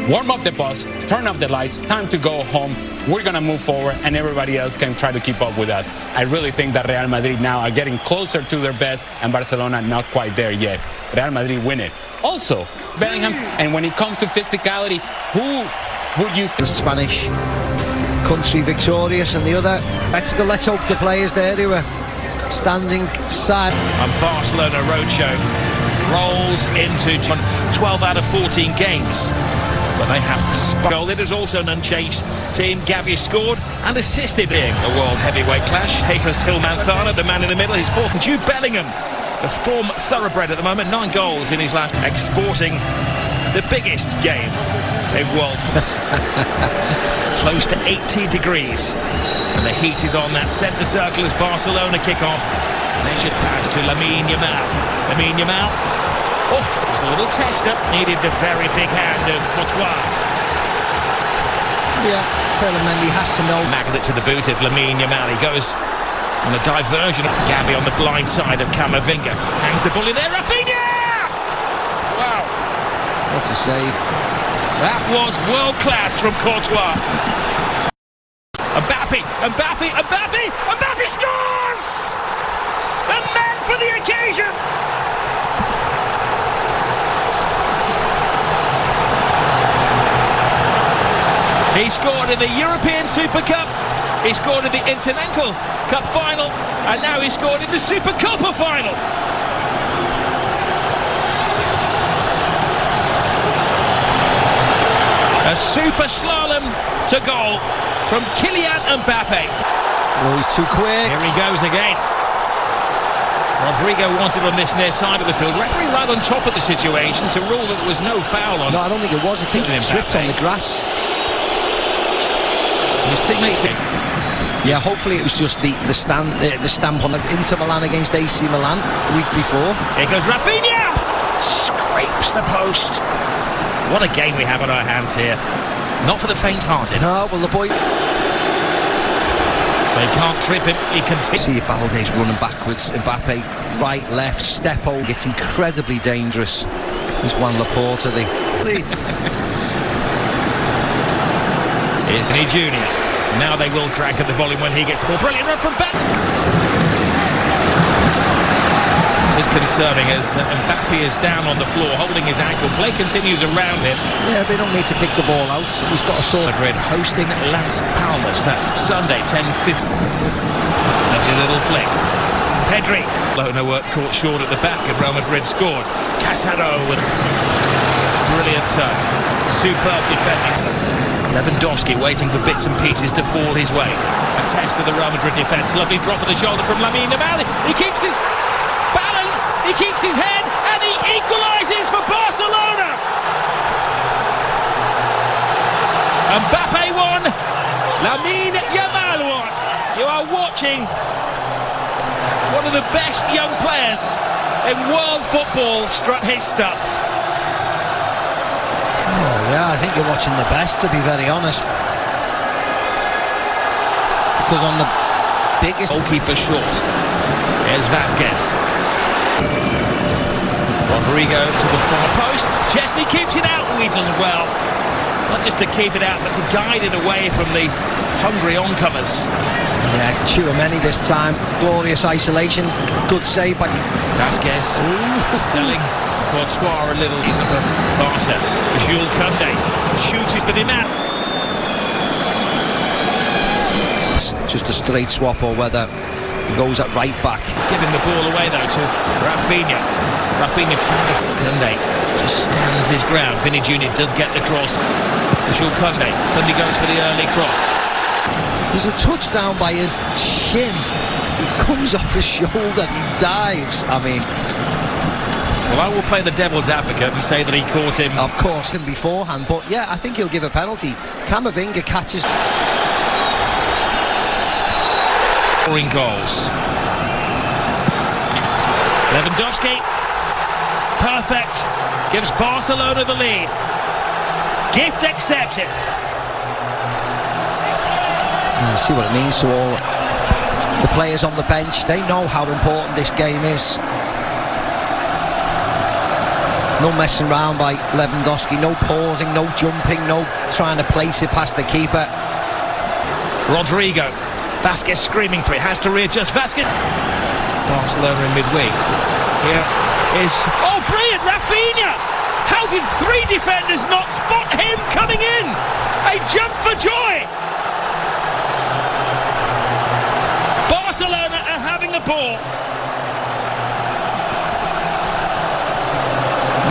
warm up the bus, turn off the lights, time to go home. We're going to move forward, and everybody else can try to keep up with us. I really think that Real Madrid now are getting closer to their best, and Barcelona not quite there yet. Real Madrid win it. Also, Bellingham, and when it comes to physicality, who would you... The Spanish country victorious, and the other Mexico. Let's hope the players there who are standing side. And Barcelona roadshow rolls into 12 out of 14 games. But they have goal. It is also an unchanged team. Gavi scored and assisted being a world heavyweight clash. Hayes Hill-Manthana, the man in the middle, his fourth. Jude Bellingham, a form thoroughbred at the moment, 9 goals in his last, exporting the biggest game in world. Close to 80 degrees. And the heat is on that centre circle as Barcelona kick off. Measured pass to Lamine Yamal. Lamine Yamal. Oh, it's a little tester. Needed the very big hand of Courtois. Yeah, Mendy has to know. Magnet to the boot of Lamine Yamal. He goes on a diversion. Gavi on the blind side of Camavinga. Hangs the ball in there. Rafinha! Wow. What a save. That was world class from Courtois. Mbappe scores! The man for the occasion! He scored in the European Super Cup, he scored in the Intercontinental Cup final, and now he scored in the Super Copa final. A super slalom to goal from Kylian Mbappe. Oh, he's too quick. Here he goes again. Rodrigo wanted on this near side of the field. Referee right on top of the situation to rule that there was no foul on. No, I don't think it was. I think he tripped on the grass. His teammates in. Yeah, hopefully it was just the stamp on Inter Milan against AC Milan the week before. Here goes Rafinha! Scrapes the post. What a game we have on our hands here. Not for the faint-hearted. No, well, the boy... They can't trip him. He can see Balde's running backwards. Mbappe, right, left, step over. It's incredibly dangerous. There's Juan Laporta. Here's Ney Jr. Now they will crack at the volume when he gets the ball. Brilliant run from back. This is concerning as Mbappe is down on the floor holding his ankle. Play continues around him. Yeah, they don't need to kick the ball out. He's got a sort. Madrid hosting Las Palmas. That's Sunday, 10:50. Lovely little flick. Pedri. Barcelona work caught short at the back and Real Madrid scored. Casado with brilliant turn. Superb defending. Lewandowski waiting for bits and pieces to fall his way. A test of the Real Madrid defence. Lovely drop of the shoulder from Lamine Yamal. He keeps his balance, he keeps his head, and he equalises for Barcelona. Mbappe won, Lamine Yamal won. You are watching one of the best young players in world football strut his stuff. Oh, yeah, I think you're watching the best, to be very honest. Because on the biggest... Goalkeeper short. Here's Vasquez. Rodrigo to the far post. Chesney keeps it out. Oh, he does well. Not just to keep it out, but to guide it away from the hungry oncomers. Yeah, Tchouaméni this time. Glorious isolation. Good save by Vasquez. Selling Courtois a little. He's up at Barca. Jules Koundé shoots the demand. Just a straight swap, or whether he goes at right back. Giving the ball away though to Rafinha. Rafinha trying to... Koundé just stands his ground. Vinny Jr. does get the cross. Jules Koundé. Koundé goes for the early cross. There's a touchdown by his shin. He comes off his shoulder and he dives. I mean... Well, I will play the devil's advocate and say that he caught him. Of course, him beforehand, but yeah, I think he'll give a penalty. Camavinga catches... Scoring goals. Lewandowski. Perfect. Gives Barcelona the lead. Gift accepted. See what it means to all the players on the bench. They know how important this game is. No messing around by Lewandowski, no pausing, no jumping, no trying to place it past the keeper. Rodrigo. Vasquez screaming for it, has to readjust. Vasquez. Barcelona in midweek. Here is... Oh, brilliant! Rafinha! How did three defenders not spot him coming in? A jump for joy! Barcelona are having the ball.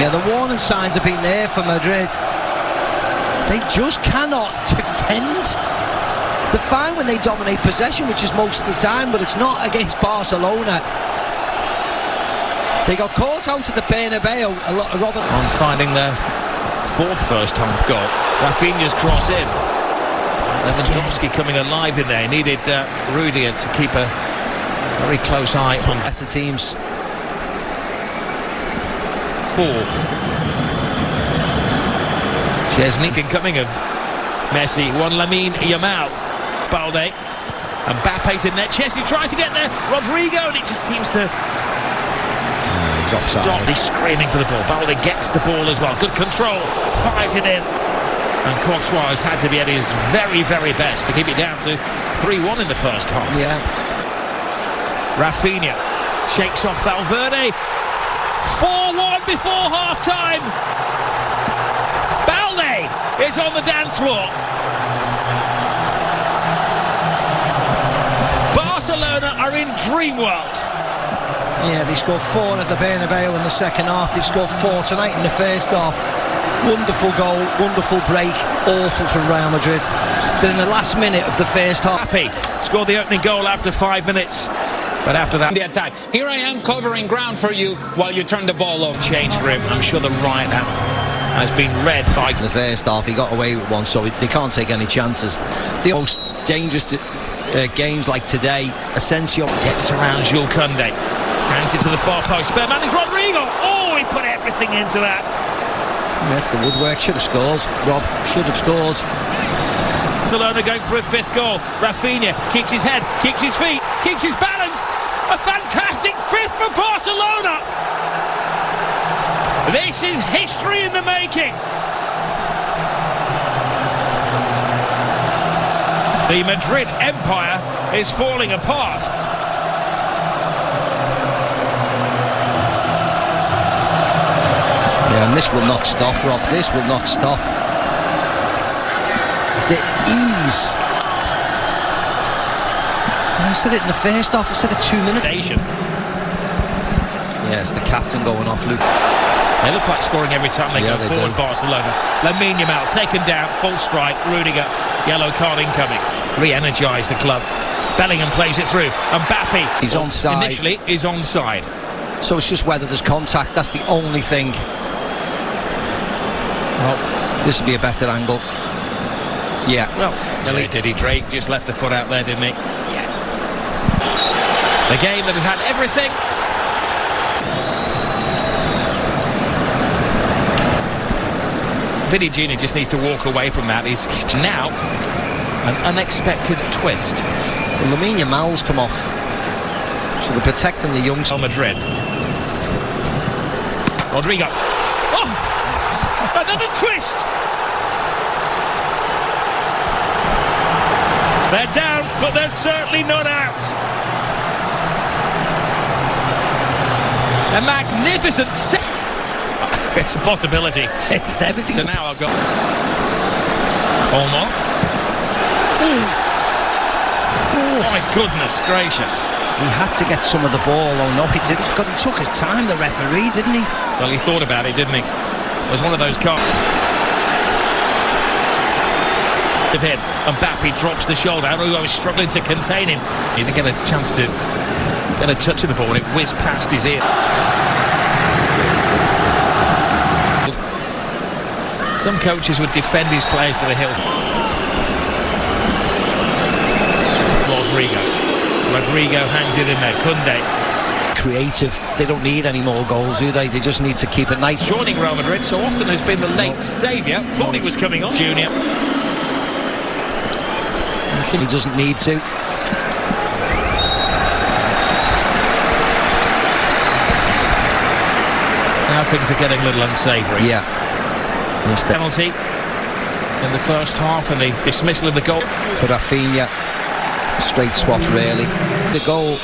Yeah, the warning signs have been there for Madrid. They just cannot defend. They're fine when they dominate possession, which is most of the time, but it's not against Barcelona. They got caught out at the Bernabeu. Robert On finding their fourth first-half goal. Rafinha's cross in. Lewandowski coming alive in there. He needed Rudiger to keep a very close eye on better teams. Ball. Chesney coming of Messi. One Lamine Yamal. Balde. And Mbappe's in there. Chesney tries to get there. Rodrigo, and it just seems to stop. He's screaming for the ball. Balde gets the ball as well. Good control. Fires it in. And Courtois has had to be at his very, very best to keep it down to 3-1 in the first half. Yeah. Rafinha shakes off Valverde. 4-1 before half-time. Balde is on the dance floor. Barcelona are in dream world. Yeah, they scored 4 at the Bernabeu in the second half. They've scored 4 tonight in the first half. Wonderful goal, wonderful break, awful from Real Madrid. Then in the last minute of the first half, Happy scored the opening goal after 5 minutes. But after that, the attack. Here I am covering ground for you while you turn the ball over. Change grip. I'm sure the right has been read by the first half. He got away with one, so they can't take any chances. The most dangerous games like today, Asensio gets around Jules Koundé. Hands it to the far post. Spare man is Rodrigo. Oh, he put everything into that. That's the woodwork. Should have scored. Rob should have scored. Barcelona going for a 5th goal. Rafinha keeps his head, keeps his feet, keeps his balance. A fantastic 5th for Barcelona. This is history in the making. The Madrid empire is falling apart. Yeah, and this will not stop, Rob. This will not stop. The ease. And I said it in the first half, I said it 2 minutes. Yes, the captain going off, Luke. They look like scoring every time they go forward, do. Barcelona. Lamine Yamal taken down, full strike. Rudiger, yellow card incoming. Re-energised the club. Bellingham plays it through. And Mbappe, he's onside. Initially, is onside. So it's just whether there's contact. That's the only thing. Well, this would be a better angle. Yeah. Well, did he? Drake just left the foot out there, didn't he? Yeah. The game that has had everything. Vini Jr. just needs to walk away from that. He's now an unexpected twist. Well, Lamine Yamal's come off, so they're protecting the young. Real Madrid. Rodrigo. Oh! Another twist! They're down, but they're certainly not out. A magnificent set. It's a possibility. It's everything. So now I've got Olmo. Oh my goodness gracious. He had to get some of the ball. Oh no, he didn't. God, he took his time, the referee, didn't he? Well, he thought about it, didn't he? It was one of those cards. Of him, and Mbappe drops the shoulder. Arugo is struggling to contain him. He didn't get a chance to get a touch of the ball. It whizzed past his ear. Some coaches would defend his players to the hilt. Rodrigo hangs it in there. Koundé. Creative. They don't need any more goals, do they? They just need to keep it nice. Joining Real Madrid so often has been the late saviour. Thought he was coming on. Junior. He doesn't need to. Now things are getting a little unsavoury. Yeah. Penalty in the first half and the dismissal of the goal. For Rafinha, straight swap really. The goal.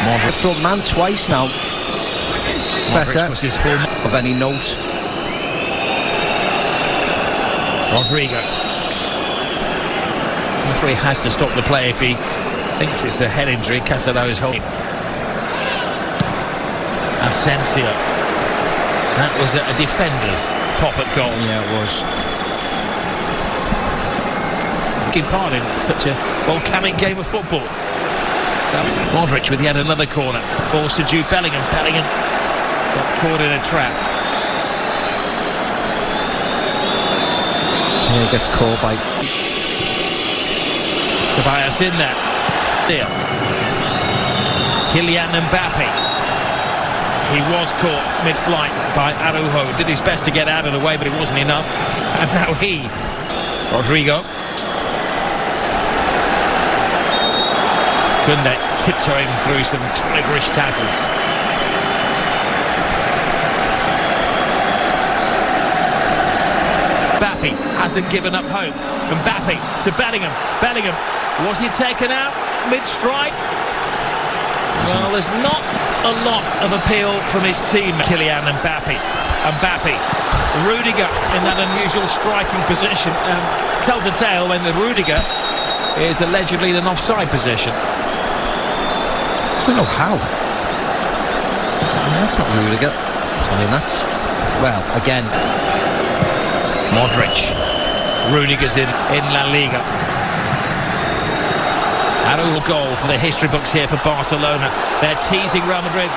Modric front man twice now. Better was his form of any note. Rodrigo. The referee has to stop the play if he thinks it's a head injury. Casado is holding. Asensio. That was a defender's pop at goal. Yeah, it was. Taking part in such a volcanic game of football. Modric with yet another corner. Falls to Jude Bellingham. Bellingham got caught in a trap. Yeah, he gets caught by Tobias in there. Kylian Mbappe. He was caught mid-flight by Araujo. Did his best to get out of the way, but it wasn't enough. And now Rodrigo. Kunde tiptoeing through some tigerish tackles. Mbappe hasn't given up hope. Mbappe to Bellingham. Bellingham, was he taken out mid-strike? Well, there's not a lot of appeal from his team. Kylian Mbappe. Rudiger in that unusual striking position. Tells a tale when the Rudiger is allegedly in an offside position. I don't know how. That's not Rudiger. I mean, that's... Well, again... Modric. Rudiger's in La Liga. Araujo goal for the history books here for Barcelona. They're teasing Real Madrid.